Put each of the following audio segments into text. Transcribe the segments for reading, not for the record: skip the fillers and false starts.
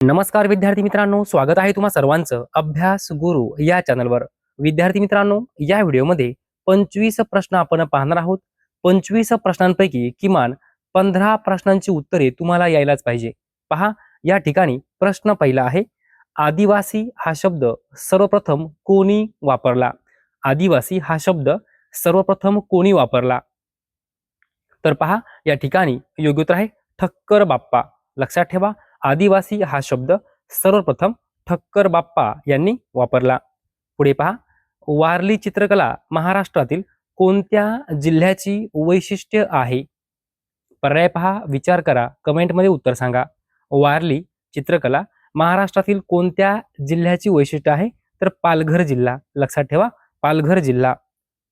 नमस्कार विद्यार्थी मित्रांनो, स्वागत आहे तुम्हा सर्वांचं अभ्यास गुरु या चॅनलवर। विद्यार्थी मित्रांनो, या व्हिडिओमध्ये 25 प्रश्न आपण पाहणार आहोत। 25 प्रश्नांपैकी किमान 15 प्रश्नांची उत्तरे तुम्हाला यायलाच पाहिजे। पहा, या ठिकाणी प्रश्न पहिला आहे, आदिवासी हा शब्द सर्वप्रथम कोणी वापरला? आदिवासी हा शब्द सर्वप्रथम कोणी वापरला? तर पहा, या ठिकाणी योग्य उत्तर आहे ठक्कर बाप्पा। लक्षात ठेवा, आदिवासी हा शब्द सर्वप्रथम ठक्कर बाप्पा यांनी वापरला। पुढे पहा, वारली चित्रकला महाराष्ट्रातील कोणत्या जिल्ह्याची वैशिष्ट्य आहे? पर्याय पहा, विचार करा, कमेंटमध्ये उत्तर सांगा। वारली चित्रकला महाराष्ट्रातील कोणत्या जिल्ह्याची वैशिष्ट्य आहे? तर पालघर जिल्हा। लक्षात ठेवा, पालघर जिल्हा।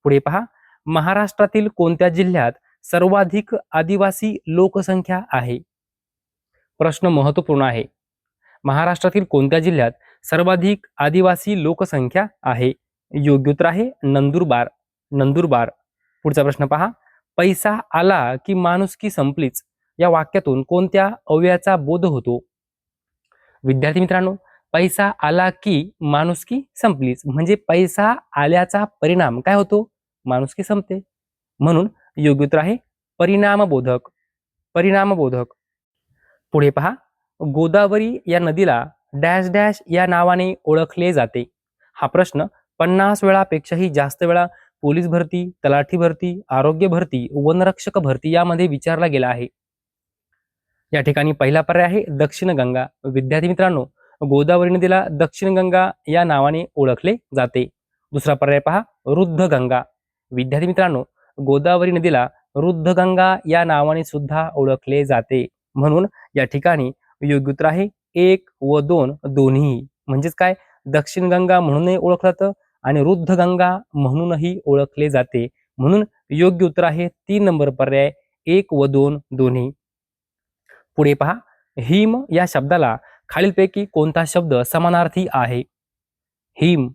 पुढे पहा, महाराष्ट्रातील कोणत्या जिल्ह्यात सर्वाधिक आदिवासी लोकसंख्या आहे? प्रश्न महत्त्वपूर्ण आहे। महाराष्ट्रातील कोणत्या जिल्ह्यात सर्वाधिक आदिवासी लोकसंख्या आहे? योग्य उत्तर आहे नंदुरबार। नंदुरबार। पुढचा प्रश्न पहा, पैसा आला की माणुसकी संपलीच या वाक्यातून कोणत्या अव्ययाचा बोध होतो? विद्यार्थी मित्रांनो, पैसा आला की माणुसकी संपलीच म्हणजे पैसा आल्याचा परिणाम काय होतो? माणुसकी संपते। म्हणून योग्य उत्तर आहे परिणामबोधक। परिणामबोधक। पुढे पहा, गोदावरी या नदीला डॅश डॅश या नावाने ओळखले जाते। हा प्रश्न 50 वेळापेक्षाही जास्त वेळा पोलीस भरती, तलाठी भरती, आरोग्य भरती, वनरक्षक भरती यामध्ये विचारला गेला आहे। या ठिकाणी पहिला पर्याय आहे दक्षिण गंगा। विद्यार्थी मित्रांनो, गोदावरी नदीला दक्षिण गंगा या नावाने ओळखले जाते। दुसरा पर्याय पहा, रुद्ध गंगा। विद्यार्थी मित्रांनो, गोदावरी नदीला रुद्ध गंगा या नावाने सुद्धा ओळखले जाते। म्हणून या ठिकाणी योग्य उत्तर आहे 1 व 2 दोन्ही। म्हणजेच काय, दक्षिण गंगा म्हणूनही ओळखलं जातं आणि रुद्ध गंगा म्हणूनही ओळखले जाते। म्हणून योग्य उत्तर आहे 3 नंबर पर्याय 1 व 2 दोन्ही। पुढे पहा, हिम या शब्दाला खालीलपैकी कोणता शब्द समानार्थी आहे? हिम।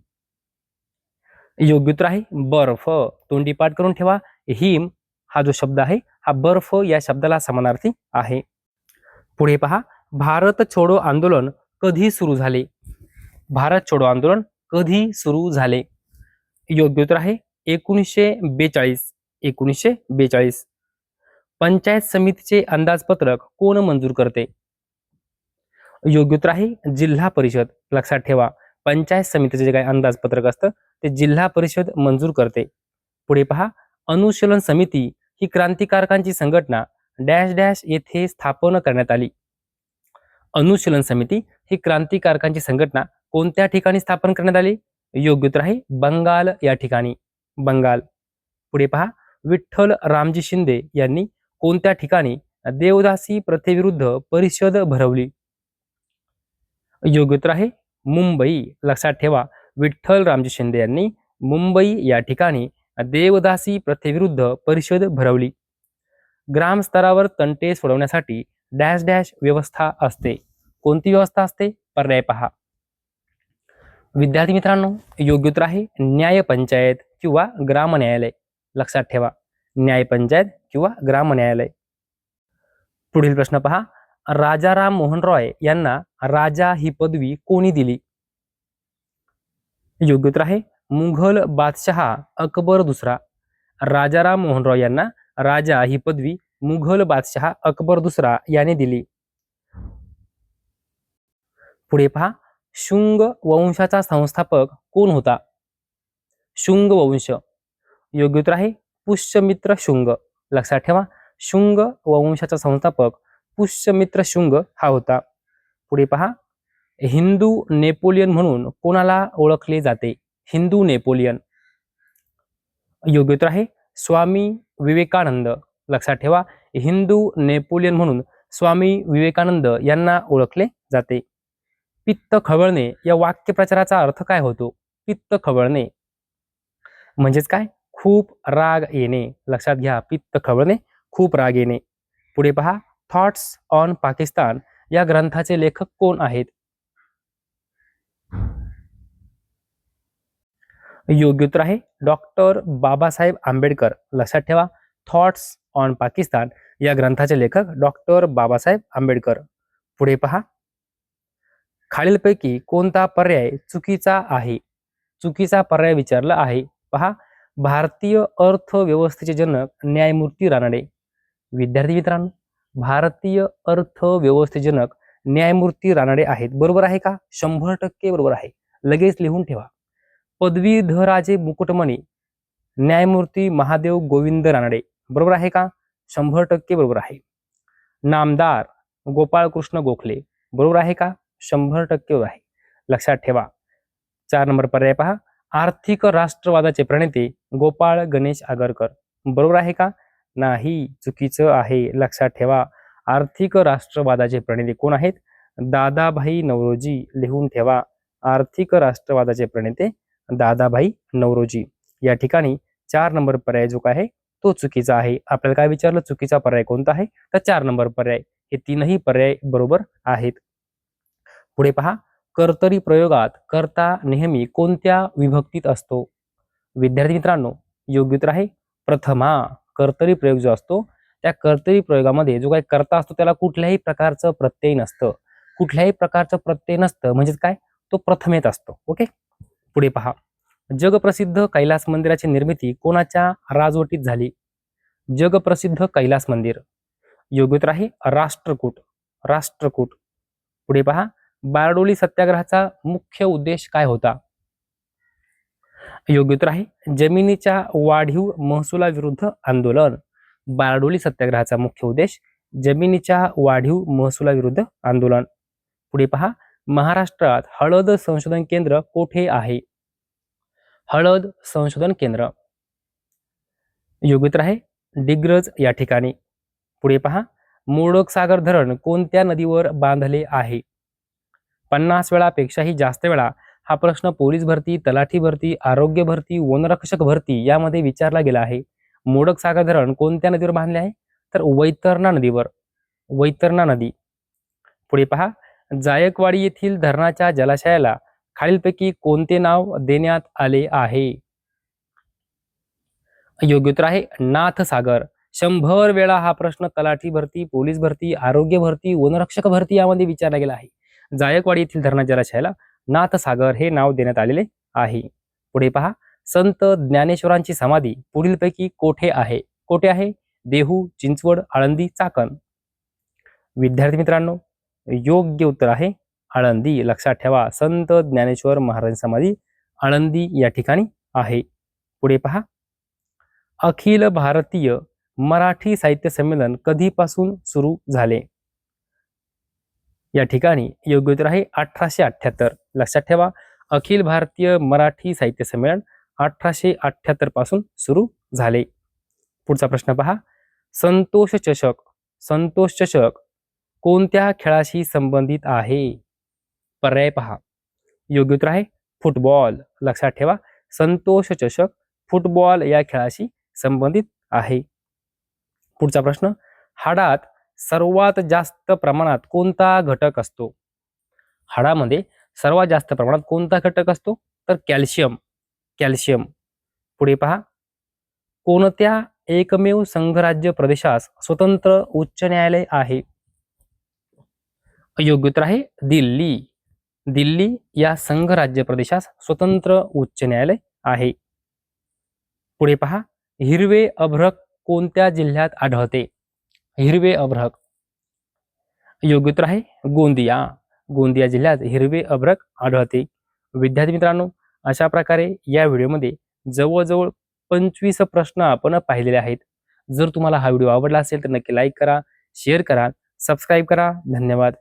योग्य उत्तर आहे बर्फ। तोंडी पाठ करून ठेवा, हिम हा जो शब्द आहे हा बर्फ या शब्दाला समानार्थी आहे। पुढे पहा, भारत छोडो आंदोलन कधी सुरू झाले? भारत छोडो आंदोलन कधी सुरू झाले? योग्य उत्तर आहे 1942। 1942। पंचायत समितीचे अंदाजपत्रक कोण मंजूर करते? योग्य उत्तर आहे जिल्हा परिषद। लक्षात ठेवा, पंचायत समितीचे जे काही अंदाजपत्रक असतं ते जिल्हा परिषद मंजूर करते। पुढे पहा, अनुशीलन समिती ही क्रांतिकारकांची संघटना डॅश डॅश येथे स्थापन करण्यात आली। अनुशीलन समिती ही क्रांतिकारकांची संघटना कोणत्या ठिकाणी स्थापन करण्यात आली? योग्य उत्तर आहे बंगाल या ठिकाणी। बंगाल। पुढे पहा, विठ्ठल रामजी शिंदे यांनी कोणत्या ठिकाणी देवदासी प्रथेविरुद्ध परिषद भरवली? योग्य उत्तर आहे मुंबई। लक्षात ठेवा, विठ्ठल रामजी शिंदे यांनी मुंबई या ठिकाणी देवदासी प्रथेविरुद्ध परिषद भरवली। ग्राम स्तरावर तंटे सोडवण्यासाठी डॅश डॅश व्यवस्था असते। कोणती व्यवस्था असते? पर्याय पहा। विद्यार्थी मित्रांनो, योग्य उत्तर आहे न्याय पंचायत किंवा ग्राम न्यायालय। लक्षात ठेवा, न्याय पंचायत किंवा ग्राम न्यायालय। पुढील प्रश्न पहा, राजाराम मोहन रॉय यांना राजा ही पदवी कोणी दिली? योग्य उत्तर आहे मुघल बादशहा अकबर दुसरा। राजाराम मोहन रॉय यांना राजा ही पदवी मुघल बादशहा अकबर दुसरा याने दिली। पुढे पहा, शुंग वंशाचा संस्थापक कोण होता? शुंग वंश। योग्य उत्तर आहे पुष्यमित्र शुंग। लक्षात ठेवा, शुंग वंशाचा संस्थापक पुष्यमित्र शुंग हा होता। पुढे पहा, हिंदू नेपोलियन म्हणून कोणाला ओळखले जाते? हिंदू नेपोलियन। योग्य उत्तर आहे स्वामी विवेकानंद। लक्षात ठेवा, हिंदू नेपोलियन म्हणून स्वामी विवेकानंद यांना ओळखले जाते। पित्त खवळणे या वाक्यप्रचाराचा अर्थ काय होतो? पित्त खवळणे म्हणजेच काय? खूप राग येणे। लक्षात घ्या, पित्त खवळणे, खूप राग येणे। पुढे पहा, थॉट्स ऑन पाकिस्तान या ग्रंथाचे लेखक कोण आहेत? योग्य उत्तर आहे डॉक्टर बाबासाहेब आंबेडकर। लक्षात ठेवा, थॉट्स ऑन पाकिस्तान या ग्रंथाचे लेखक डॉक्टर बाबासाहेब आंबेडकर। पुढे पहा, खालीलपैकी कोणता पर्याय चुकीचा आहे? चुकीचा पर्याय विचारला आहे. पहा, भारतीय अर्थव्यवस्थेचे जनक न्यायमूर्ती रानडे. विद्यार्थी मित्रांनो, भारतीय अर्थव्यवस्थेचे जनक न्यायमूर्ती रानडे आहेत. बरोबर आहे का? 100% बरोबर आहे. लगेच लिहून ठेवा. पदवीधराचे मुकुटमणी न्यायमूर्ती महादेव गोविंद रानडे. बरोबर आहे का? 100% बरोबर आहे. नामदार गोपाळकृष्ण गोखले. बरोबर आहे का? 100% बरोबर आहे. लक्षात ठेवा. 4 नंबर पर्याय पहा, आर्थिक राष्ट्रवादाचे प्रणेते गोपाळ गणेश आगरकर. बरोबर आहे का? नाही, चुकीचं आहे. लक्षात ठेवा. आर्थिक राष्ट्रवादाचे प्रणेते कोण आहेत? दादाभाई नौरोजी. लिहून ठेवा. आर्थिक राष्ट्रवादाचे प्रणेते दादाभाई नौरोजी. या ठिकाणी 4 नंबर पर्याय जो काय आहे तो चुकीचा आहे. आपल्याला काय विचारलं, चुकीचा पर्याय कोणता आहे? तर 4 नंबर पर्याय. हे तीनही पर्याय बरोबर आहेत. पुढे पहा, कर्तरी प्रयोगात कर्ता नेहमी कोणत्या विभक्तीत असतो? विद्यार्थी मित्रांनो, योग्य उत्तर आहे प्रथमा. कर्तरी प्रयोग जो असतो त्या कर्तरी प्रयोगामध्ये जो काही कर्ता असतो त्याला कुठल्याही प्रकारचं प्रत्यय नसतं. कुठल्याही प्रकारचं प्रत्यय नसतं म्हणजेच काय, तो प्रथमेत असतो. ओके. पुढे पहा, जगप्रसिद्ध कैलास मंदिराची निर्मिती कोणाच्या राजवटीत झाली? जगप्रसिद्ध कैलास मंदिर. योग्य उत्तर आहे राष्ट्रकूट. राष्ट्रकूट. पुढे पहा, बारडोली सत्याग्रहाचा मुख्य उद्देश काय होता? योग्य उत्तर आहे जमिनीच्या वाढीव महसुलाविरुद्ध आंदोलन. बारडोली सत्याग्रहाचा मुख्य उद्देश जमिनीच्या वाढीव महसुलाविरुद्ध आंदोलन. पुढे पहा, महाराष्ट्रात हळद संशोधन केंद्र कोठे आहे? हळद संशोधन केंद्र. योग्य उत्तर आहे डिग्रज या ठिकाणी. पुढे पहा, मोडक सागर धरण कोणत्या नदीवर बांधले आहे? 50 वेळापेक्षाही जास्त वेळा हा प्रश्न पोलीस भरती, तलाठी भरती, आरोग्य भरती, वनरक्षक भरती यामध्ये विचारला गेला आहे. मोडक सागर धरण कोणत्या नदीवर बांधले आहे? तर वैतरणा नदीवर. वैतरणा नदी. पुढे पहा, जायकवाडी येथील धरणाच्या जलाशयाला खालीलपैकी कोणते नाव देण्यात आले आहे? योग्य उत्तर आहे नाथसागर. 100 वेळा हा प्रश्न तलाठी भरती, पोलीस भरती, आरोग्य भरती, वनरक्षक भरती यामध्ये विचारला गेला आहे. जायकवाडी येथील धरणाच्या जलाशयाला नाथसागर हे नाव देण्यात आलेले आहे. पुढे पहा, संत ज्ञानेश्वरांची समाधी पुढीलपैकी कोठे आहे? कोठे आहे? देहू, चिंचवड, आळंदी, चाकण. विद्यार्थी मित्रांनो, योग्य उत्तर आहे आळंदी. लक्षात ठेवा, संत ज्ञानेश्वर महाराजांची समाधी आळंदी या ठिकाणी आहे. पुढे पहा, अखिल भारतीय मराठी साहित्य संमेलन कधीपासून सुरू झाले? या ठिकाणी योग्य उत्तर आहे 1878. लक्षात ठेवा, अखिल भारतीय मराठी साहित्य संमेलन 1878 पासून सुरू झाले. पुढचा प्रश्न पहा, संतोष चषक. संतोष चषक कोणत्या खेळाशी संबंधित आहे? पर्याय पहा. योग्य उत्तर आहे फुटबॉल. लक्षात ठेवा, संतोष चषक फुटबॉल या खेळाशी संबंधित आहे. पुढचा प्रश्न, हाडात सर्वात जास्त प्रमाणात कोणता घटक असतो? हाडामध्ये सर्वात जास्त प्रमाणात कोणता घटक असतो? तर कॅल्शियम. कॅल्शियम. पुढे पहा, कोणत्या एकमेव संघराज्य प्रदेशास स्वतंत्र उच्च न्यायालय आहे? योग्य उत्तर आहे दिल्ली. दिल्ली या संघराज्य प्रदेशास स्वतंत्र उच्च न्यायालय आहे. पुढे पहा, हिरवे अभ्रक कोणत्या जिल्ह्यात आढळते? हिरवे अभ्रक. योग्य उत्तर आहे गोंदिया. गोंदिया जिल्ह्यात हिरवे अभ्रक आढळते. विद्यार्थी मित्रांनो, अशा प्रकारे या व्हिडिओमध्ये जवळजवळ 25 प्रश्न आपण पाहिलेले आहेत. जर तुम्हाला हा व्हिडिओ आवडला असेल तर नक्की लाईक करा, शेअर करा, सबस्क्राईब करा. धन्यवाद.